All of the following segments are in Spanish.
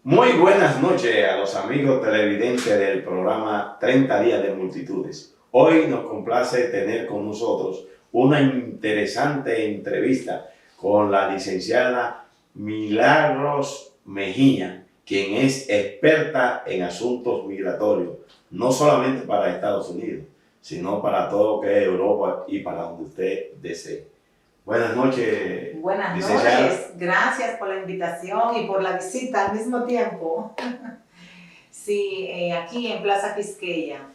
Muy buenas noches a los amigos televidentes del programa 30 días de multitudes. Hoy nos complace tener con nosotros una interesante entrevista con la licenciada Milagros Mejía, quien es experta en asuntos migratorios, no solamente para Estados Unidos, sino para todo lo que es Europa y para donde usted desee. Buenas noches, Buenas licenciada. noches, gracias por la invitación y por la visita al mismo tiempo. Sí, aquí en Plaza Quisqueya.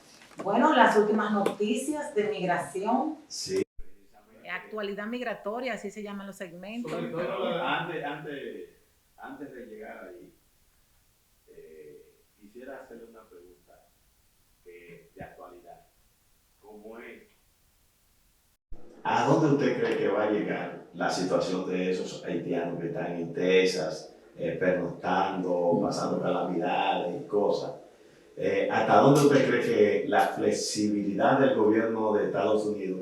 Bueno, las últimas noticias de migración. Sí. Actualidad migratoria, así se llaman los segmentos. Sobre todo, antes de llegar ahí, quisiera hacerle una pregunta de actualidad. ¿Cómo es? ¿A dónde usted cree que va a llegar la situación de esos haitianos que están en Texas, pernoctando, pasando calamidades y cosas? ¿Hasta dónde usted cree que la flexibilidad del gobierno de Estados Unidos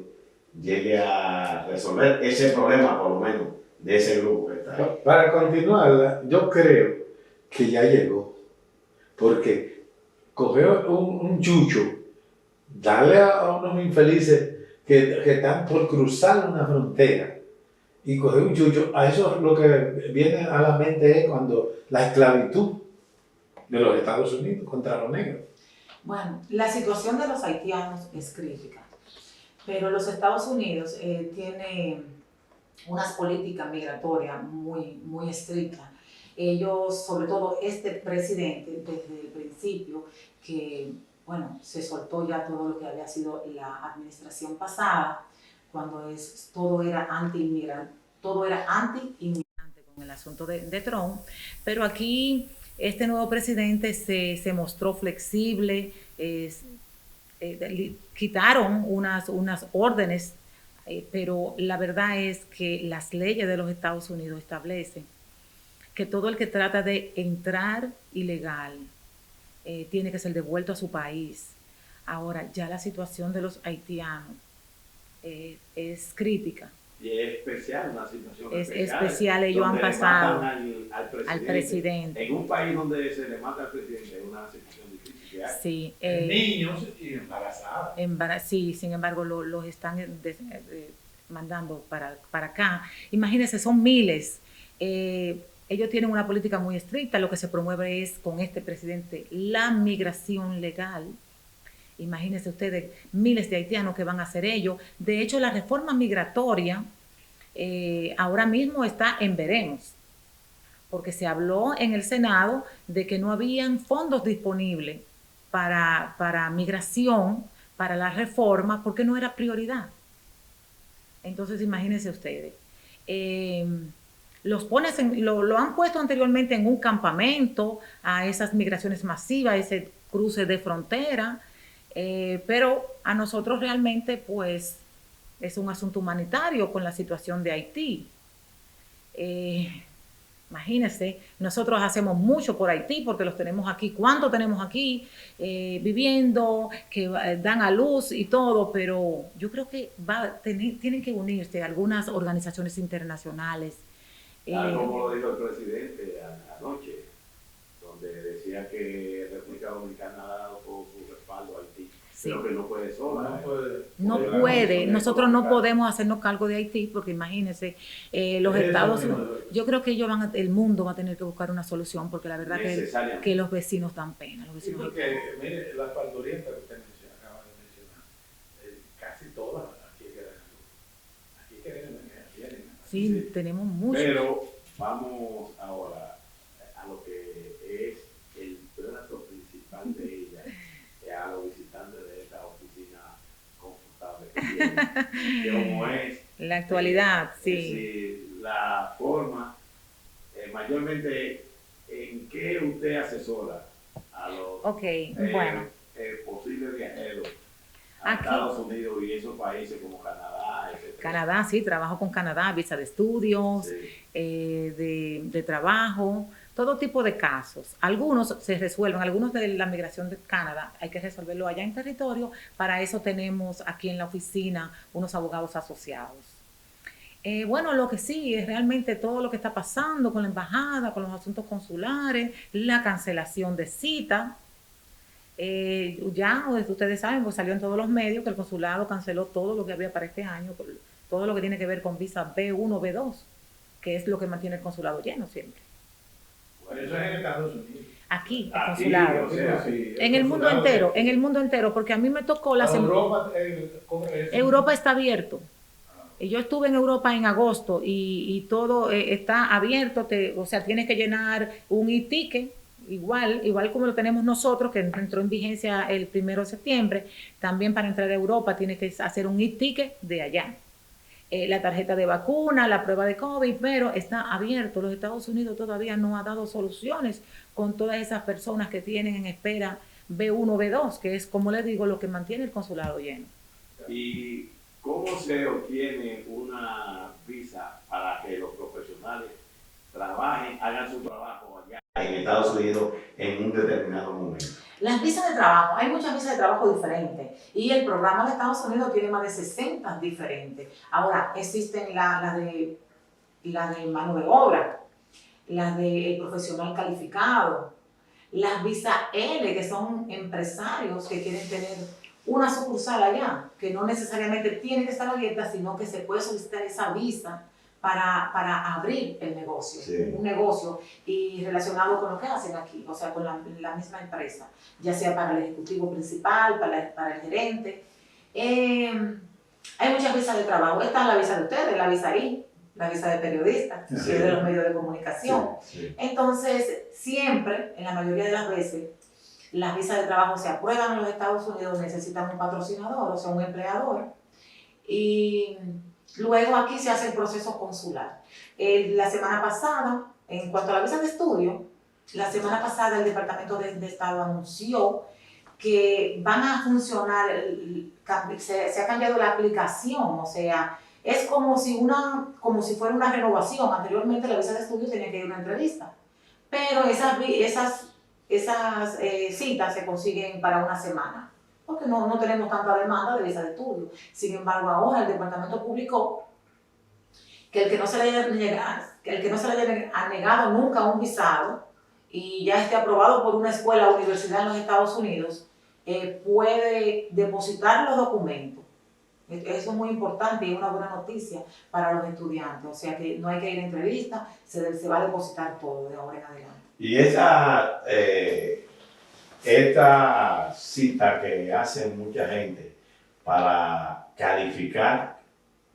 llegue a resolver ese problema, por lo menos, de ese grupo que está ahí? Para continuarla, yo creo que ya llegó, porque coger un chucho, darle a unos infelices que están por cruzar una frontera y coger un chucho, a eso lo que viene a la mente es cuando la esclavitud de los Estados Unidos contra los negros. Bueno, la situación de los haitianos es crítica, pero los Estados Unidos tiene unas políticas migratorias muy estrictas. Ellos, sobre todo este presidente, desde el principio, que bueno, se soltó ya todo lo que había sido la administración pasada, cuando todo era anti-inmigrante con el asunto de Trump, pero aquí este nuevo presidente se mostró flexible, quitaron unas órdenes, pero la verdad es que las leyes de los Estados Unidos establecen que todo el que trata de entrar ilegal tiene que ser devuelto a su país. Ahora, ya la situación de los haitianos es crítica. Y es especial, una situación es especial. Ellos han pasado al presidente. En un país donde se le mata al presidente es una situación difícil que hay. Sí, niños y embarazados. Sí, sin embargo, los están mandando para acá. Imagínense, son miles. Ellos tienen una política muy estricta. Lo que se promueve es, con este presidente, la migración legal. Imagínense ustedes, miles de haitianos que van a hacer ello. De hecho, la reforma migratoria ahora mismo está en veremos, porque se habló en el Senado de que no habían fondos disponibles para migración, para la reforma, porque no era prioridad. Entonces, imagínense ustedes. Lo han puesto anteriormente en un campamento a esas migraciones masivas, ese cruce de frontera, pero a nosotros realmente pues es un asunto humanitario con la situación de Haití. Imagínense, nosotros hacemos mucho por Haití porque los tenemos aquí. ¿Cuánto tenemos aquí viviendo, que dan a luz y todo? Pero yo creo que tienen que unirse algunas organizaciones internacionales. Tal como lo dijo el presidente anoche, donde decía que República Dominicana ha dado todo su respaldo a Haití. Sí. Pero que no puede sola. No puede. Nosotros no podemos hacernos cargo de Haití porque imagínense, los Estados Unidos, yo creo que el mundo va a tener que buscar una solución porque la verdad que los vecinos dan pena. Los vecinos porque, mire, las parturientas que usted acaba de mencionar, casi todas aquí vienen. Sí, tenemos mucho. Pero vamos ahora a lo que es el plato principal de ella, a los visitantes de esta oficina confortable que tienen, como es la actualidad, sí. Es decir, la forma, mayormente, ¿en qué usted asesora a los posibles viajeros a Estados Unidos y esos países como Canadá, etc.? Canadá, sí, trabajo con Canadá, visa de estudios, sí. de trabajo, todo tipo de casos. Algunos se resuelven, algunos de la migración de Canadá hay que resolverlo allá en territorio. Para eso tenemos aquí en la oficina unos abogados asociados. Bueno, lo que sí es realmente todo lo que está pasando con la embajada, con los asuntos consulares, la cancelación de citas. Ya ustedes saben, pues salió en todos los medios que el consulado canceló todo lo que había para este año, todo lo que tiene que ver con visa B1, B2, que es lo que mantiene el consulado lleno siempre. Bueno, eso es en Estados Unidos. Aquí, el Aquí, consulado. o sea, sí, En el mundo entero, en el mundo entero, porque a mí me tocó la semana. Europa está abierto. Yo estuve en Europa en agosto y todo está abierto, o sea, tienes que llenar un e-ticket, igual como lo tenemos nosotros, que entró en vigencia el 1 de septiembre, también para entrar a Europa tienes que hacer un e-ticket de allá. La tarjeta de vacuna, la prueba de COVID, pero está abierto. Los Estados Unidos todavía no ha dado soluciones con todas esas personas que tienen en espera B1, B2, que es, como les digo, lo que mantiene el consulado lleno. ¿Y cómo se obtiene una visa para que los profesionales trabajen, hagan su trabajo allá en Estados Unidos en un determinado momento? Las visas de trabajo, hay muchas visas de trabajo diferentes y el programa de Estados Unidos tiene más de 60 diferentes. Ahora, existen las de mano de obra, las de profesional calificado, las visas L, que son empresarios que quieren tener una sucursal allá, que no necesariamente tiene que estar abierta, sino que se puede solicitar esa visa para abrir el negocio, sí, un negocio y relacionado con lo que hacen aquí, o sea, con la misma empresa, ya sea para el ejecutivo principal, para el gerente. Hay muchas visas de trabajo. Esta es la visa de ustedes, la visa I, la visa de periodista, sí, que es de los medios de comunicación. Sí, sí. Entonces, siempre, en la mayoría de las veces, las visas de trabajo se aprueban en los Estados Unidos, necesitan un patrocinador, o sea, un empleador, y luego aquí se hace el proceso consular. La semana pasada, en cuanto a la visa de estudio, la semana pasada el Departamento de Estado anunció que van a funcionar, se ha cambiado la aplicación, o sea, es como si fuera una renovación. Anteriormente la visa de estudio tenía que ir a una entrevista, pero esas citas se consiguen para una semana, porque no tenemos tanta demanda de visa de estudio. Sin embargo, ahora el departamento publicó que el que no se le haya negado nunca un visado y ya esté aprobado por una escuela o universidad en los Estados Unidos, puede depositar los documentos. Eso es muy importante y es una buena noticia para los estudiantes. O sea que no hay que ir a entrevista, se va a depositar todo de ahora en adelante. Y esta cita que hace mucha gente para calificar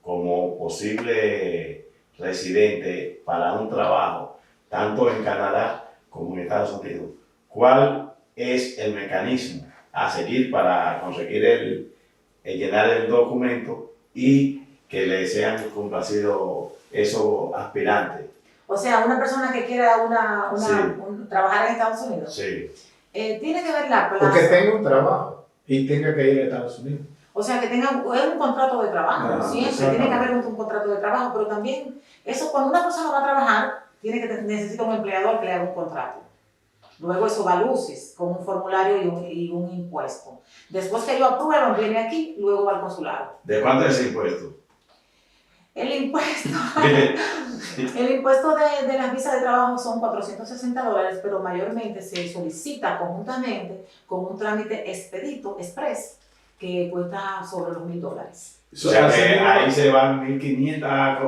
como posible residente para un trabajo, tanto en Canadá como en Estados Unidos, ¿cuál es el mecanismo a seguir para conseguir el llenar el documento y que le sean complacidos esos aspirantes? O sea, una persona que quiera trabajar en Estados Unidos, Sí. Tiene que ver la plaza. Porque tenga un trabajo y tenga que ir a Estados Unidos. O sea, que tenga un contrato de trabajo, siempre tiene que haber un contrato de trabajo, pero también eso, cuando una persona va a trabajar, necesita un empleador que le haga un contrato. Luego eso va a luces con un formulario y un impuesto. Después que ellos aprueban, viene aquí, luego va al consulado. ¿De cuánto es ese impuesto? El impuesto de las visas de trabajo son $460, pero mayormente se solicita conjuntamente con un trámite expedito, express, que cuesta sobre los $1,000. O sea que ahí se van 1.500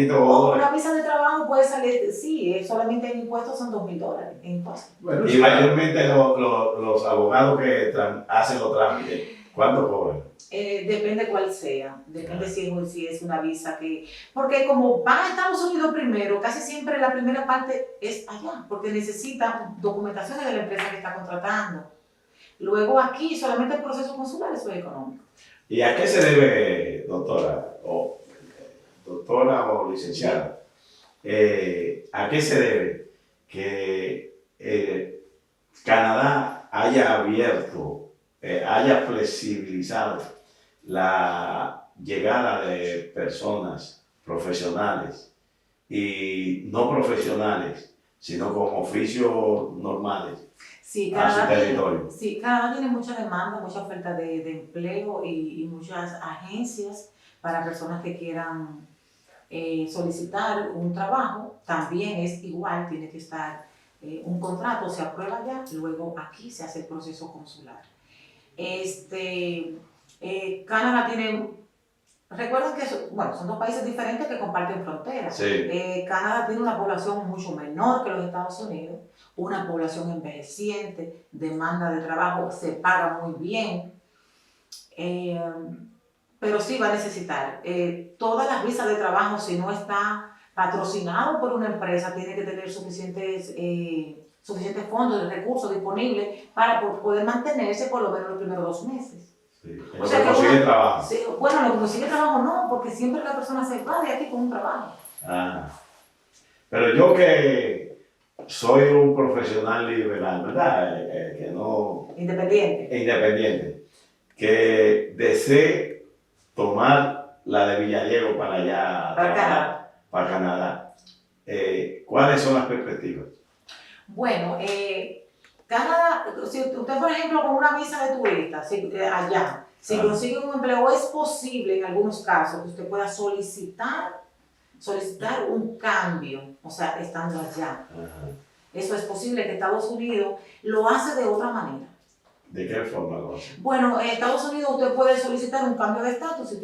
dólares. Una visa de trabajo puede salir, sí, solamente en impuestos son $2,000 en impuestos. Bueno, Y mayormente los abogados que hacen los trámites, ¿cuánto cobran? Depende cuál sea, depende si es una visa que... Porque como van a Estados Unidos primero, casi siempre la primera parte es allá, porque necesitan documentaciones de la empresa que está contratando. Luego aquí solamente el proceso consular es económico. ¿Y a qué se debe, doctora o licenciada? ¿A qué se debe que Canadá haya abierto, haya flexibilizado la llegada de personas profesionales y no profesionales, sino con oficios normales? Sí, a su territorio? Canadá tiene mucha demanda, mucha oferta de empleo y muchas agencias para personas que quieran solicitar un trabajo, también es igual, tiene que estar un contrato, se aprueba ya, luego aquí se hace el proceso consular. Canadá tiene, recuerden que son dos países diferentes que comparten fronteras. Sí. Canadá tiene una población mucho menor que los Estados Unidos, una población envejeciente, demanda de trabajo, se paga muy bien, pero sí va a necesitar todas las visas de trabajo. Si no está patrocinado por una empresa, tiene que tener suficientes fondos de recursos disponibles para poder mantenerse por lo menos los primeros 2 meses. Sí. O sea, que consigue trabajo. Sí, bueno, lo que consigue trabajo no, porque siempre la persona se va de aquí con un trabajo. Ah. Pero yo que soy un profesional liberal, ¿verdad? Que no... Independiente. Que desee tomar la de Villadiego para allá, para Canadá. ¿Cuáles son las perspectivas? Bueno, Canadá, si usted, por ejemplo, con una visa de turista allá, si consigue un empleo, es posible en algunos casos que usted pueda solicitar un cambio, o sea, estando allá. Ajá. Eso es posible, que Estados Unidos lo hace de otra manera. ¿De qué forma lo hace? Bueno, en Estados Unidos usted puede solicitar un cambio de estatus si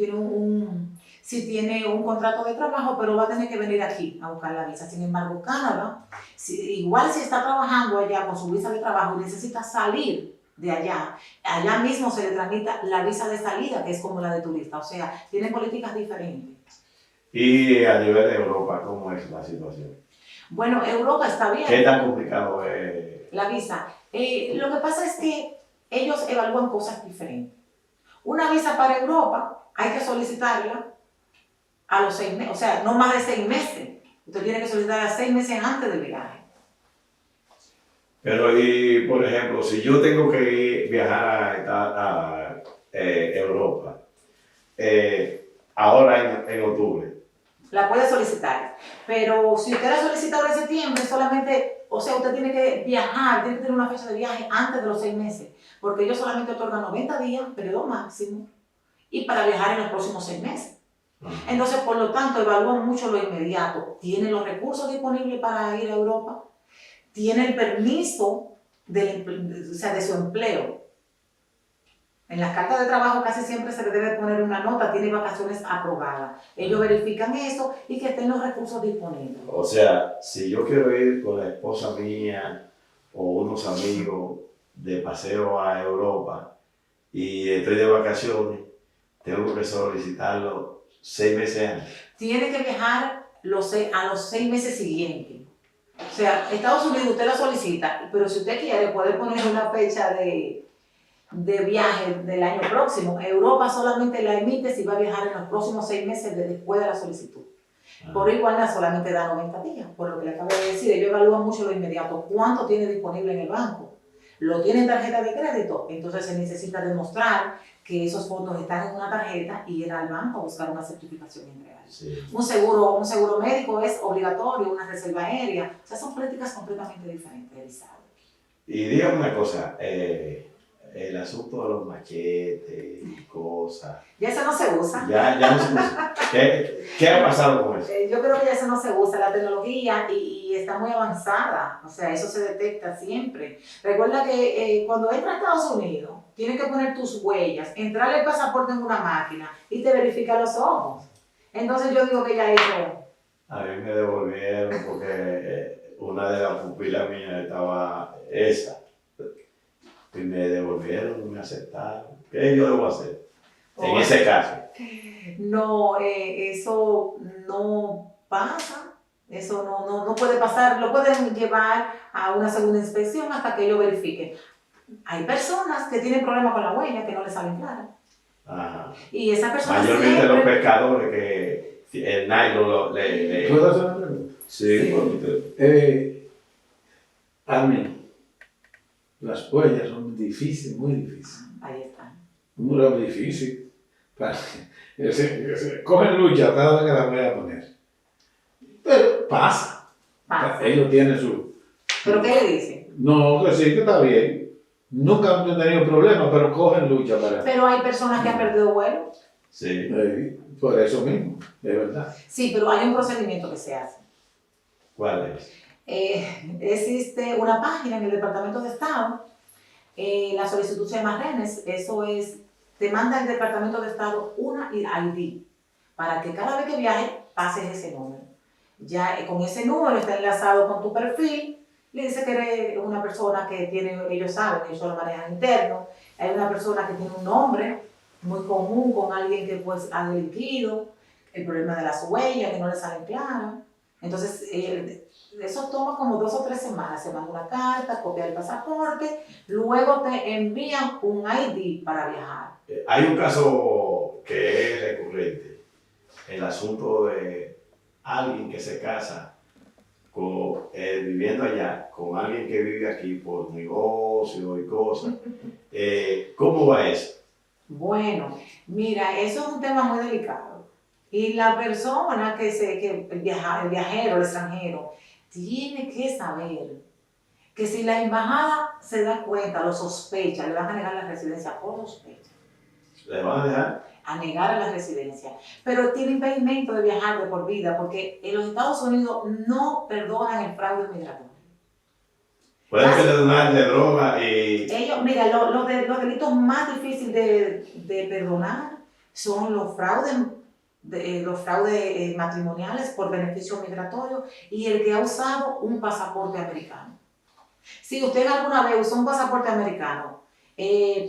tiene un contrato de trabajo, pero va a tener que venir aquí a buscar la visa. Sin embargo, Canadá, igual si está trabajando allá con su visa de trabajo y necesita salir de allá mismo se le tramita la visa de salida, que es como la de turista. O sea, tienen políticas diferentes. Y a nivel de Europa, ¿cómo es la situación? Bueno, Europa está bien. ¿Qué tan complicado es? La visa. Lo que pasa es que ellos evalúan cosas diferentes. Una visa para Europa hay que solicitarla a los 6 meses, o sea, no más de 6 meses. Usted tiene que solicitarla 6 meses antes del viaje. Pero, y por ejemplo, si yo tengo que viajar a Europa, ahora en octubre. La puede solicitar, pero si usted la solicita ahora en septiembre, solamente, o sea, usted tiene que viajar, tiene que tener una fecha de viaje antes de los 6 meses, porque ellos solamente otorgan 90 días, periodo máximo, y para viajar en los próximos 6 meses. Entonces, por lo tanto, evalúan mucho lo inmediato. ¿Tiene los recursos disponibles para ir a Europa? ¿Tiene el permiso de su empleo? En las cartas de trabajo casi siempre se le debe poner una nota, tiene vacaciones aprobadas. Ellos verifican eso y que estén los recursos disponibles. O sea, si yo quiero ir con la esposa mía o unos amigos de paseo a Europa y estoy de vacaciones, tengo que solicitarlo 6 meses antes. Tiene que viajar a los 6 meses siguientes. O sea, Estados Unidos usted la solicita, pero si usted quiere puede poner una fecha de viaje del año próximo. Europa solamente la emite si va a viajar en los próximos 6 meses después de la solicitud. Por igual solamente da 90 días, por lo que le acabo de decir. Ellos evalúan mucho lo inmediato. ¿Cuánto tiene disponible en el banco? ¿Lo tiene en tarjeta de crédito? Entonces se necesita demostrar que esos fondos están en una tarjeta y ir al banco a buscar una certificación en real. Sí. Un seguro médico es obligatorio, una reserva aérea. O sea, son políticas completamente diferentes de visado. Y dígame una cosa, el asunto de los machetes y cosas. Ya eso no se usa. Ya no se usa. ¿Qué ha pasado con eso? Yo creo que ya eso no se usa, la tecnología y está muy avanzada, o sea, eso se detecta siempre. Recuerda que cuando entras a Estados Unidos, tienes que poner tus huellas, entrar el pasaporte en una máquina y te verifica los ojos. Entonces yo digo que ya eso... A mí me devolvieron porque una de las pupilas mías estaba esa. Y me devolvieron, me aceptaron. ¿Qué yo debo hacer en ese caso? No, eso no pasa, eso no puede pasar, lo pueden llevar a una segunda inspección hasta que ellos verifiquen. Hay personas que tienen problemas con la huella, que no les salen claras. Ajá. Y esas personas mayormente siempre... los pescadores que el nylon le... ¿Puedo hacer una pregunta? Sí. Armin, las huellas son difíciles, muy difíciles. Ahí está. Muy difícil. Cogen lucha cada vez que la voy a poner. Pero pasa. Ellos tienen su... ¿Pero qué le dicen? No, que sí, que está bien. Nunca han tenido problemas, pero cogen lucha para... Pero hay personas que han perdido vuelo. Sí. Por eso mismo, es verdad. Sí, pero hay un procedimiento que se hace. ¿Cuál es? Existe una página en el Departamento de Estado, la solicitud se llama RENES, eso es, te manda el Departamento de Estado una ID para que cada vez que viajes pases ese número. Ya con ese número está enlazado con tu perfil, le dice que eres una persona que tiene, ellos saben, ellos lo manejan interno, hay una persona que tiene un nombre muy común con alguien que pues ha delinquido, el problema de las huellas que no le salen claras. Entonces, eso toma como 2 o 3 semanas. Se manda una carta, copia del pasaporte, luego te envían un ID para viajar. Hay un caso que es recurrente, el asunto de alguien que se casa viviendo allá con alguien que vive aquí por negocio y cosas. ¿Cómo va eso? Bueno, mira, eso es un tema muy delicado. Y la persona el viajero, el extranjero, tiene que saber que si la embajada se da cuenta, lo sospecha, le van a negar la residencia por sospecha. ¿Le van a dejar? A negar a la residencia. Pero tiene impedimento de viajar de por vida porque en los Estados Unidos no perdonan el fraude migratorio. Pueden perdonar de droga y... Ellos, mira, los delitos más difíciles de perdonar son los fraudes matrimoniales por beneficio migratorio y el que ha usado un pasaporte americano. Si usted alguna vez usó un pasaporte americano,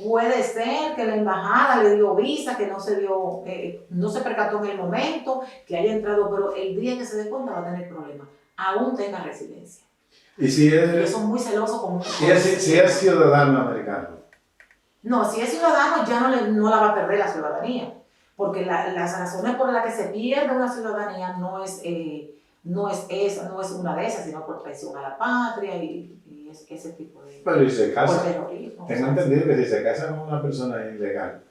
puede ser que la embajada le dio visa, que no se percató en el momento, que haya entrado, pero el día que se dé cuenta va a tener problemas, aún tenga residencia. ¿Y si Ellos son muy celosos con si es ciudadano americano? No, si es ciudadano ya no la va a perder la ciudadanía, porque las razones por las que se pierde una ciudadanía no es una de esas, sino por traición a la patria y ese tipo de... Pero ¿y se casa? Por terrorismo. Tengo entendido que si se casa con una persona ilegal,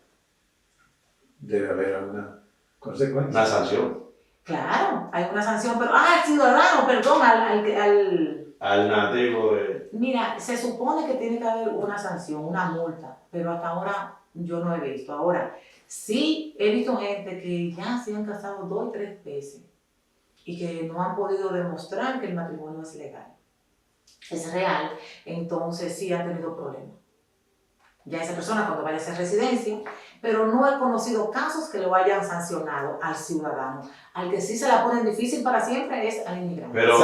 debe haber una consecuencia. Una sanción. Claro, hay una sanción, pero el ciudadano, perdón, Al nativo de... Mira, se supone que tiene que haber una sanción, una multa, pero hasta ahora yo no he visto. Ahora, sí he visto gente que ya se han casado 2 y 3 veces y que no han podido demostrar que el matrimonio es legal, es real, entonces sí han tenido problemas. Ya esa persona cuando vaya a hacer residencia, pero no he conocido casos que lo hayan sancionado al ciudadano. Al que sí se la ponen difícil para siempre es al inmigrante. Pero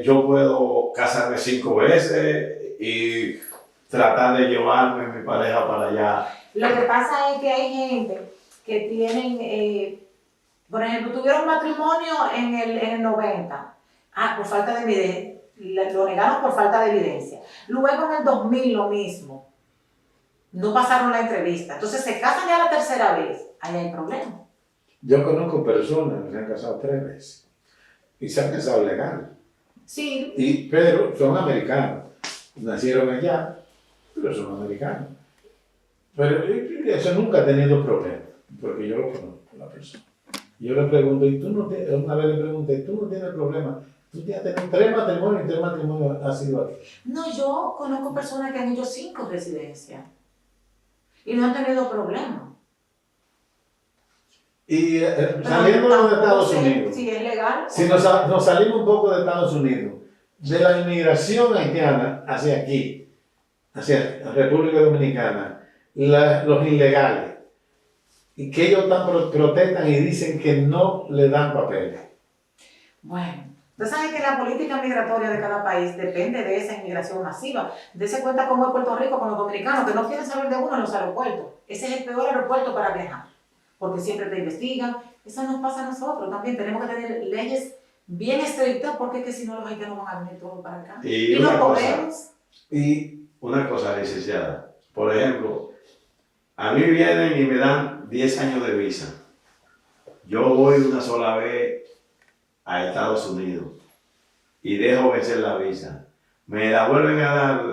yo puedo casarme 5 veces y tratar de llevarme a mi pareja para allá. Lo que pasa es que hay gente que tienen, por ejemplo, tuvieron matrimonio en el 90, por falta de evidencia, lo negaron por falta de evidencia. Luego en el 2000 lo mismo. No pasaron la entrevista. Entonces se casan ya la 3ª vez. Ahí hay problema. Yo conozco personas que se han casado 3 veces y se han casado legal. Sí. Pero son americanos. Nacieron allá, pero son americanos. Pero eso nunca ha tenido problema, porque yo lo conozco a la persona. Yo le pregunto, una vez le pregunté, ¿tú no tienes problema? Tú ya tienes 3 matrimonios y 3 matrimonios has sido aquí. No, yo conozco personas que han hecho 5 residencias y no han tenido problema. Y saliendo de Estados Unidos, si es legal. si nos salimos un poco de Estados Unidos, de la inmigración haitiana hacia aquí, hacia la República Dominicana, los ilegales, y que ellos protestan y dicen que no le dan papeles. Bueno, usted sabe que la política migratoria de cada país depende de esa inmigración masiva. Dese cuenta cómo es Puerto Rico con los dominicanos, que no quieren saber de uno en los aeropuertos. Ese es el peor aeropuerto para viajar, porque siempre te investigan. Eso nos pasa a nosotros también. Tenemos que tener leyes bien estrictas, porque es que si no los haitianos van a venir todos para acá. Y no podemos. Y una cosa, licenciada. Por ejemplo, a mí vienen y me dan 10 años de visa. Yo voy una sola vez a Estados Unidos y dejo vencer la visa. ¿Me la vuelven a dar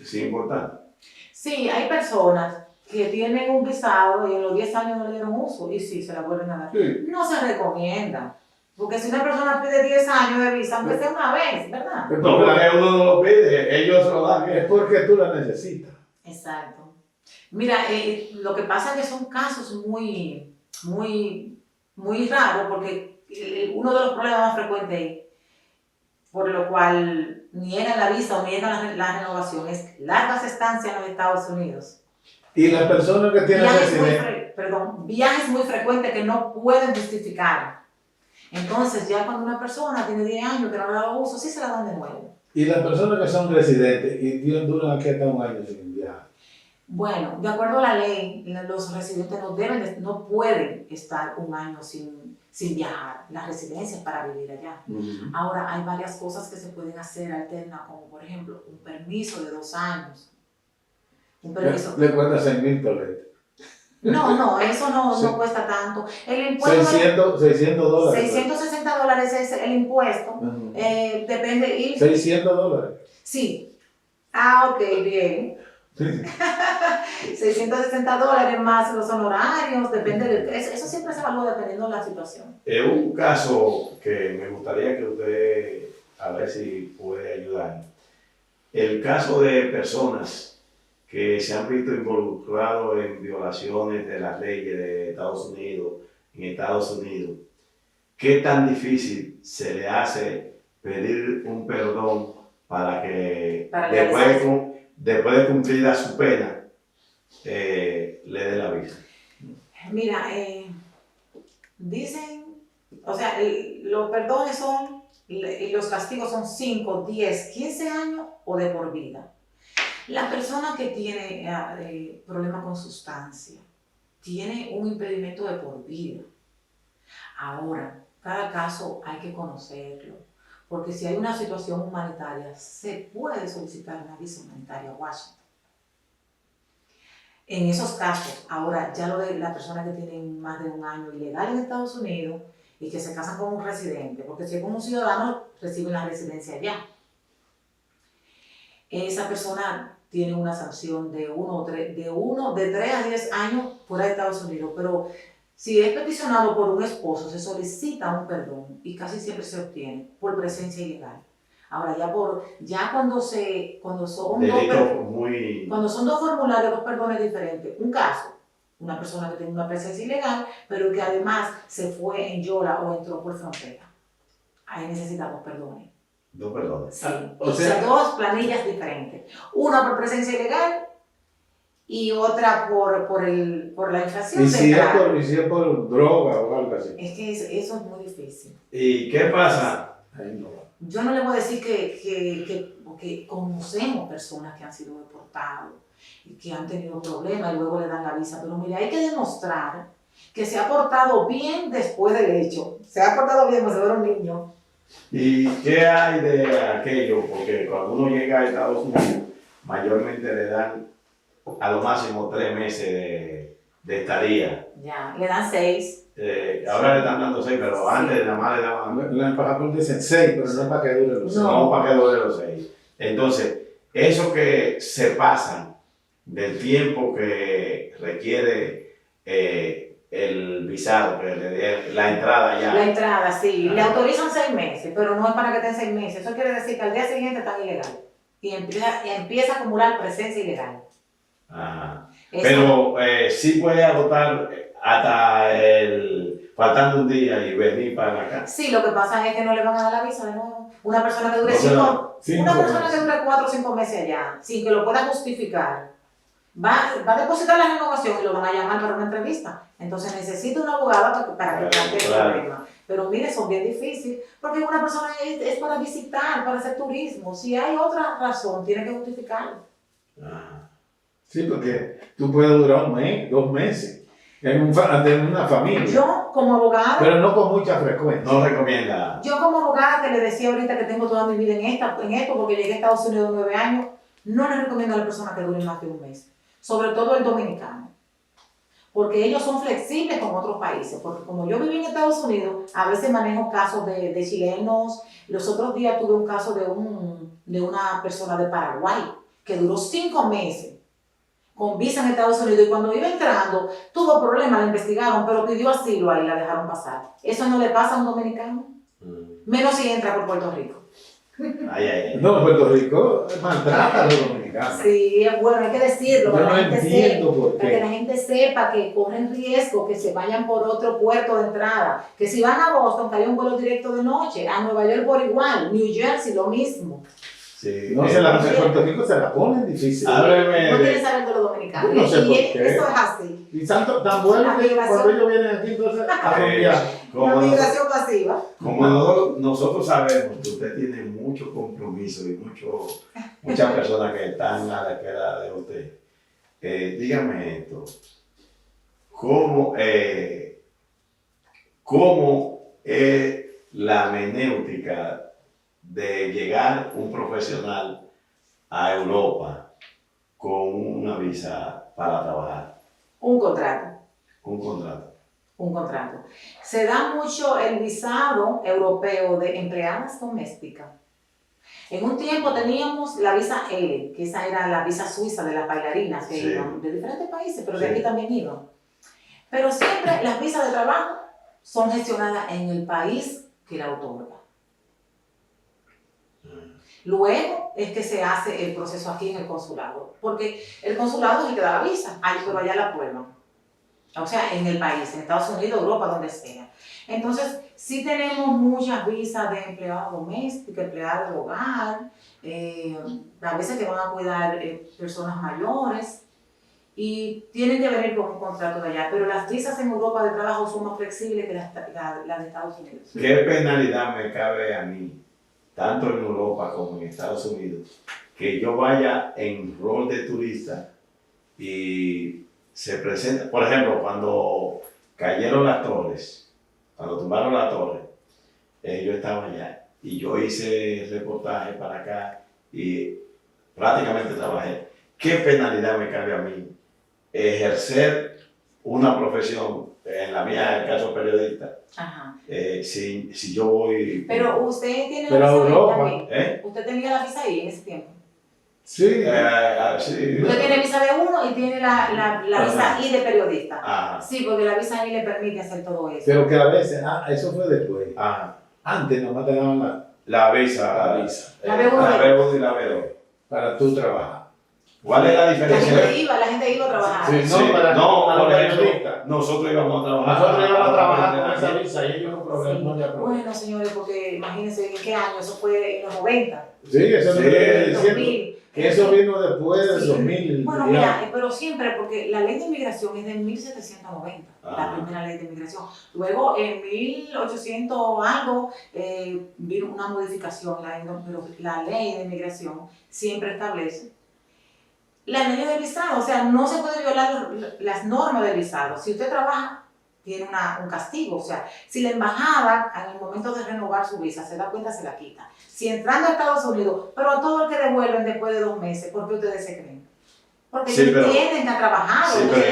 sin importar? Sí, hay personas que tienen un visado y en los 10 años no le dieron uso y sí, se la vuelven a dar. Sí. No se recomienda. Porque si una persona pide 10 años de visa, aunque sea una vez, ¿verdad? No, porque uno no lo pide, ellos lo dan. Es porque tú la necesitas. Exacto. Mira, lo que pasa es que son casos muy raros, porque uno de los problemas más frecuentes por lo cual niegan la visa o niegan la renovación es largas estancias en los Estados Unidos. Y las personas que tienen viajes muy frecuentes que no pueden justificar. Entonces, ya cuando una persona tiene 10 años que no le ha dado uso, sí se la dan de nuevo. Y las personas que son residentes y duran aquí hasta un año sin viajar. Bueno, de acuerdo a la ley, los residentes no pueden estar un año sin viajar. La residencia es para vivir allá. Ahora, hay varias cosas que se pueden hacer alternas, como por ejemplo, un permiso de 2 años. Un permiso. Le cuesta $6,000. No, eso no cuesta tanto. El impuesto $600. $660 es el impuesto. Depende. $600. Sí. Ok, bien. $660 más los honorarios, depende eso siempre se evalúa dependiendo de la situación. Es un caso que me gustaría que usted, a ver si puede ayudar. El caso de personas que se han visto involucrados en violaciones de las leyes de Estados Unidos, ¿qué tan difícil se le hace pedir un perdón para que después de cumplir su pena, le dé la visa? Mira, dicen, o sea, los perdones y los castigos son 5, 10, 15 años o de por vida. La persona que tiene problemas con sustancia tiene un impedimento de por vida. Ahora, cada caso hay que conocerlo, porque si hay una situación humanitaria, se puede solicitar una visa humanitaria a Washington. En esos casos, ahora ya lo de las personas que tienen más de un año ilegal en Estados Unidos y que se casan con un residente, porque si es con un ciudadano, reciben la residencia allá. Esa persona tiene una sanción de 3 a 10 años fuera de Estados Unidos, pero si es peticionado por un esposo, se solicita un perdón y casi siempre se obtiene por presencia ilegal. Ahora, cuando son dos formularios, 2 perdones diferentes, un caso, una persona que tiene una presencia ilegal, pero que además se fue en Yola o entró por frontera. Ahí necesita 2 perdones. 2 perdones. Sí, o sea, 2 planillas diferentes. Una por presencia ilegal y otra por la infracción. ¿Y si es por droga o algo así? Es que eso es muy difícil. ¿Y qué pasa? Yo no le voy a decir que conocemos personas que han sido deportadas y que han tenido problemas y luego le dan la visa, pero mire, hay que demostrar que se ha portado bien después del hecho. Se ha portado bien como si fuera un niño. ¿Y qué hay de aquello? Porque cuando uno llega a Estados Unidos, mayormente le dan a lo máximo 3 meses de estadía. Ya, le dan 6. Ahora le están dando 6, pero antes nada más le daban. La embajador dicen 6, pero no para que dure los 6. No, para que dure los 6. Entonces, eso que se pasan del tiempo que requiere el visado, que le dé la entrada ya. La entrada, sí. Le autorizan 6 meses, pero no es para que estén 6 meses. Eso quiere decir que al día siguiente están ilegales. Y empieza a acumular presencia ilegal. Ajá. Pero sí puede agotar hasta faltando un día y venir para acá. Sí, lo que pasa es que no le van a dar la visa de nuevo. Una persona que dure 4 o 5 meses allá, sin que lo pueda justificar, va a depositar la renovación y lo van a llamar para una entrevista. Entonces necesita un abogado para que plantee el problema. Pero mire, son bien difíciles, porque una persona es para visitar, para hacer turismo. Si hay otra razón, tiene que justificarlo. Sí, porque tú puedes durar 1 mes, 2 meses en una familia. Yo como abogada... Pero no con mucha frecuencia. No recomienda. Yo como abogada, que le decía ahorita que tengo toda mi vida en esto, porque llegué a Estados Unidos 9 años, no le recomiendo a la persona que dure más de 1 mes. Sobre todo el dominicano. Porque ellos son flexibles con otros países. Porque como yo viví en Estados Unidos, a veces manejo casos de chilenos. Los otros días tuve un caso de una persona de Paraguay que duró 5 meses con visa en Estados Unidos y cuando iba entrando tuvo problemas, la investigaron, pero pidió asilo ahí y la dejaron pasar. ¿Eso no le pasa a un dominicano? Menos si entra por Puerto Rico. Ay, ay, ay. No, Puerto Rico maltrata a los dominicanos. Sí, es bueno, hay que decirlo, Yo para, no la gente entiendo por para que la qué. gente sepa que corren riesgo, que se vayan por otro puerto de entrada, que si van a Boston, que hay un vuelo directo de noche, a Nueva York por igual, New Jersey lo mismo. Sí, No se la, en Puerto Rico se la ponen difícil. Hábleme No de- quieren saber de los dominicanos. Yo no sé y por qué. esto es así. Y tanto, tan bueno La que migración. cuando ellos vienen aquí, entonces a rumbear. como, Una nosotros, migración pasiva. como nosotros sabemos que usted tiene mucho compromiso y muchas personas que están a la espera de usted, dígame esto, ¿cómo es la menéutica de llegar un profesional a Europa con una visa para trabajar, Un contrato. un contrato? Un contrato. Se da mucho el visado europeo de empleadas domésticas. En un tiempo teníamos la visa L, que esa era la visa suiza de las bailarinas que Sí. iban de diferentes países, pero de Sí. aquí también iban. Pero siempre las visas de trabajo son gestionadas en el país que la otorga. Luego es que se hace el proceso aquí en el consulado, porque el consulado es el que da la visa, pero allá la prueban. O sea, en el país, en Estados Unidos, Europa, donde sea. Entonces, sí tenemos muchas visas de empleados domésticos, empleados de hogar, a veces que van a cuidar personas mayores, y tienen que venir con un contrato de allá. Pero las visas en Europa de trabajo son más flexibles que las de Estados Unidos. ¿Qué penalidad me cabe a mí, tanto en Europa como en Estados Unidos, que yo vaya en rol de turista y se presenta, por ejemplo, cuando cayeron las torres, cuando tumbaron las torres, yo estaba allá y yo hice reportaje para acá y prácticamente trabajé. ¿Qué penalidad me cabe a mí ejercer una profesión, en la mía, en el caso periodista, Ajá. si yo voy... Pero usted tiene Pero la visa ahí Europa, también. Usted tenía la visa ahí en ese tiempo. Sí. Sí. Usted tiene visa B1 y tiene la visa I de periodista. Ajá. Sí, porque la visa I le permite hacer todo eso. Pero que a veces, eso fue después. Ajá. Antes nomás te daban La visa. la visa La B1. La B1 y la B2. para tú trabajar. ¿Cuál es la diferencia? La gente iba a trabajar. Sí. No, para por los ejemplo, periodistas. nosotros íbamos a trabajar. Nosotros íbamos a trabajar con esa visa y ellos no problema, Sí. no había problema. Bueno, señores, porque imagínense en qué año, eso fue en los 90, Sí, eso es lo que Sí. estoy diciendo. 2000. Que eso vino después del Sí. 2000. Bueno, ya. mira, pero siempre, porque la ley de inmigración es de 1790, Ah. la primera ley de inmigración. Luego, en 1800 algo, vino una modificación, pero la ley de inmigración siempre establece la ley del visado. O sea, no se puede violar las normas del visado. Si usted trabaja, tiene un castigo. O sea, si la embajada, en el momento de renovar su visa, se da cuenta, se la quita. Si entrando a Estados Unidos, pero a todo el que devuelven después de 2 meses, ¿por qué ustedes se creen? Porque Sí, ellos pero- tienden a trabajar. Sí, pero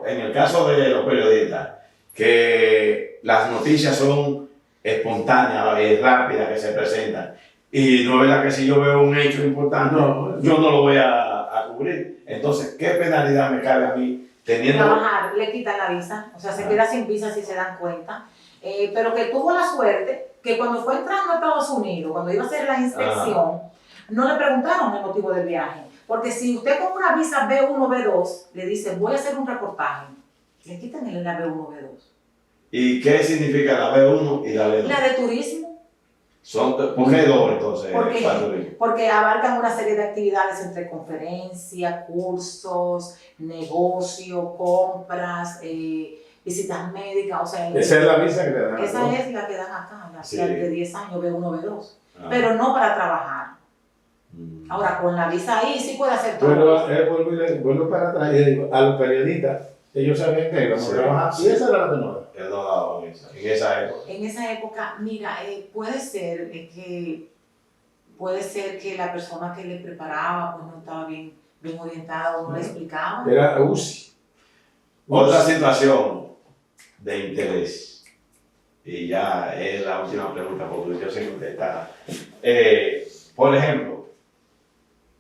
en el caso de los periodistas, que las noticias son espontáneas y rápidas que se presentan, y no es verdad que si yo veo un hecho importante, No. yo no lo voy a cubrir. Entonces, ¿qué penalidad me cabe a mí teniendo... trabajar, le quitan la visa, o sea, se queda sin visa si se dan cuenta, pero que tuvo la suerte que cuando fue entrando a Estados Unidos, cuando iba a hacer la inspección, no le preguntaron el motivo del viaje, porque si usted con una visa B1, B2, le dice, voy a hacer un reportaje, le quitan la B1, B2. ¿Y qué significa la B1 y la B2? La de turismo, ¿Por qué dos entonces? Porque- para turismo? porque abarcan una serie de actividades entre conferencias, cursos, negocio, compras, visitas médicas, o sea, Esa es la visa que te dan. esa ¿no? es la que dan acá, la Sí. de 10 años, B1, B2, Ah. pero no para trabajar. Mm. Ahora, con la visa ahí sí puede hacer todo Pero eso. vuelvo para atrás y digo, a los periodistas, ellos sabían que íbamos Sí, a trabajar sí. y esa era la tenora. Él no daba en esa época. En esa época, mira, puede ser que la persona que le preparaba pues no estaba bien orientada o no le explicaba. Era UCI. Otra situación de interés, y ya es la última pregunta porque yo sé que usted está. Por ejemplo,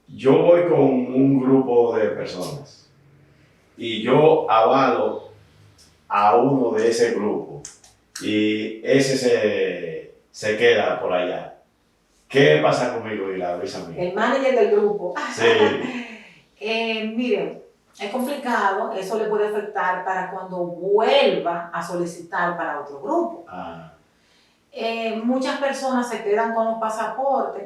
yo voy con un grupo de personas y yo avalo a uno de ese grupo y ese se queda por allá. ¿Qué pasa conmigo y la Luisa mía? El manager del grupo. Sí. Miren, es complicado, eso le puede afectar para cuando vuelva a solicitar para otro grupo. Ah, Muchas personas se quedan con los pasaportes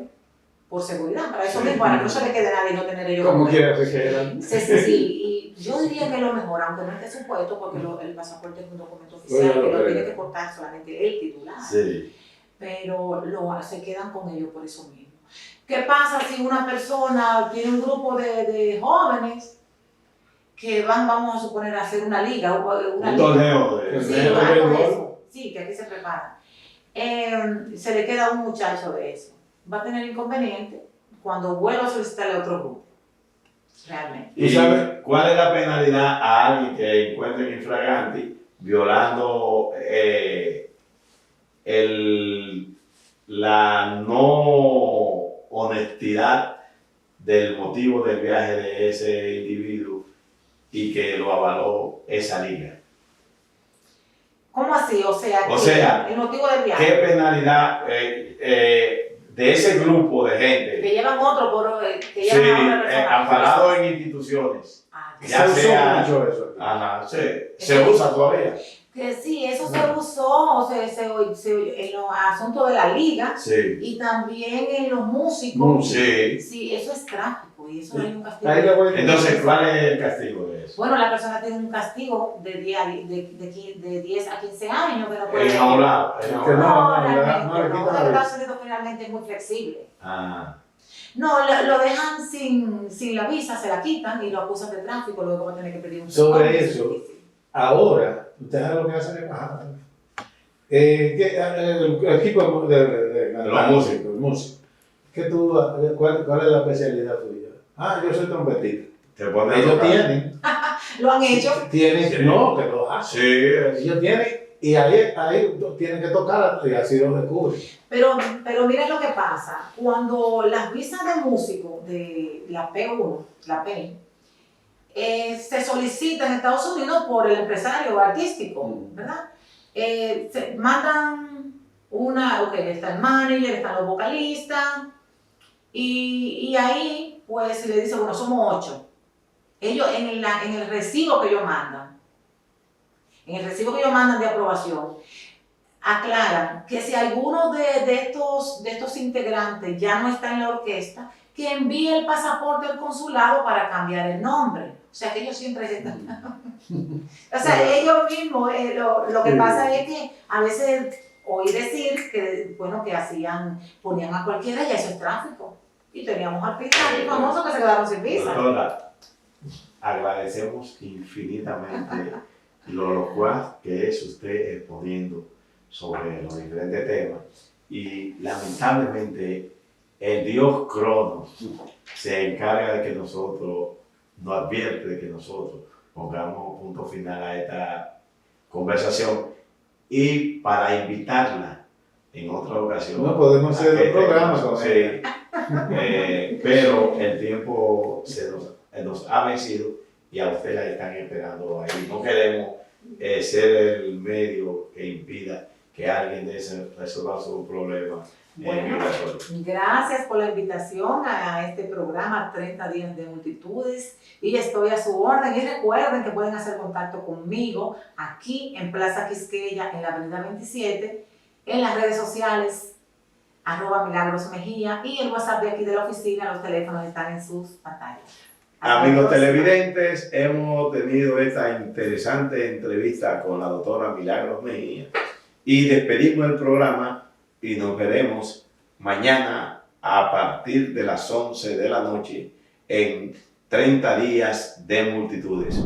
por seguridad, para eso Sí. mismo, para que no se le quede a nadie y no tener ellos. Como quiera se quedan. Sí, y yo diría que lo mejor, aunque no esté supuesto, porque el pasaporte es un documento oficial Bueno, que lo pero- tiene que portar solamente el titular, sí. pero se quedan con ellos por eso mismo. ¿Qué pasa si una persona tiene un grupo de jóvenes que vamos a suponer, a hacer una liga? Un torneo de... Sí, torneo de algo de béisbol. eso. Sí, que aquí se prepara. Se le queda a un muchacho de eso. Va a tener inconveniente cuando vuelva a solicitarle a otro grupo. Realmente. ¿Y ¿Tú sabes? cuál es la penalidad a alguien que encuentre infragante violando la no honestidad del motivo del viaje de ese individuo y que lo avaló esa liga? ¿Cómo así? O O que sea, el motivo del viaje. ¿Qué penalidad de ese grupo de Que gente? llevan otro por que Sí, llevan a otra persona. amparado en instituciones. Ah, Ya Se sea- usa mucho eso aquí. Ajá, se usa todavía. que sí, eso se usó en los asuntos de la liga Sí, y también en los músicos. sí. Sí, eso es tráfico y eso hay un castigo. Ahí le voy a- Entonces, ¿cuál es el castigo de eso? Bueno, la persona tiene un castigo de 10 a 15 años, pero puede... Enjaulado. Que enjaulado. no, realmente, no le no. quitan Los la Estados Unidos finalmente es muy flexible. Ah, No, lo dejan sin la visa, se la quitan y lo acusan de tráfico, luego va a tener que pedir un Sobre perdón. eso, ahora, ustedes saben lo que hacen es bajar. El equipo de Los músicos. el músico. ¿Cuál es la especialidad tuya? Ah, yo soy trompetista. te ponen Ellos local. Lo han hecho. tienen, Sí. no, que lo hacen. Sí, Ellos tienen, y ahí tienen que tocar y así lo descubren. Pero miren lo que pasa. Cuando las visas de músico de la P1, la P, se solicitan en Estados Unidos por el empresario artístico, ¿verdad? Se mandan está el manager, están los vocalistas, y ahí pues se le dice, bueno, somos 8. Ellos en el recibo que ellos mandan, de aprobación, aclaran que si alguno de estos integrantes ya no está en la orquesta, que envíe el pasaporte al consulado para cambiar el nombre. O sea, que ellos siempre están... O sea, ellos mismos, lo que pasa es que a veces oí decir que, bueno, que ponían a cualquiera y eso es tráfico. Y teníamos artistas muy famosos que se quedaron sin visa. doctora, agradecemos infinitamente lo locuaz que es usted exponiendo sobre los diferentes temas y lamentablemente el dios Cronos se encarga de que nosotros, nos advierte de que nosotros pongamos punto final a esta conversación y para invitarla en otra ocasión. No podemos hacer a que dos programas tengamos- con sí, ella. pero el tiempo nos ha vencido y a usted la están esperando ahí. No queremos ser el medio que impida que alguien de ese resuelva su problema Bueno, migratorio. gracias por la invitación a este programa 30 días de multitudes y estoy a su orden y recuerden que pueden hacer contacto conmigo aquí en Plaza Quisqueya en la avenida 27 en las redes sociales @Milagros Mejía y el WhatsApp de aquí de la oficina, los teléfonos están en sus pantallas. Hasta Amigos la próxima. televidentes, hemos tenido esta interesante entrevista con la doctora Milagros Mejía y despedimos el programa y nos veremos mañana a partir de las 11 de la noche en 30 días de multitudes.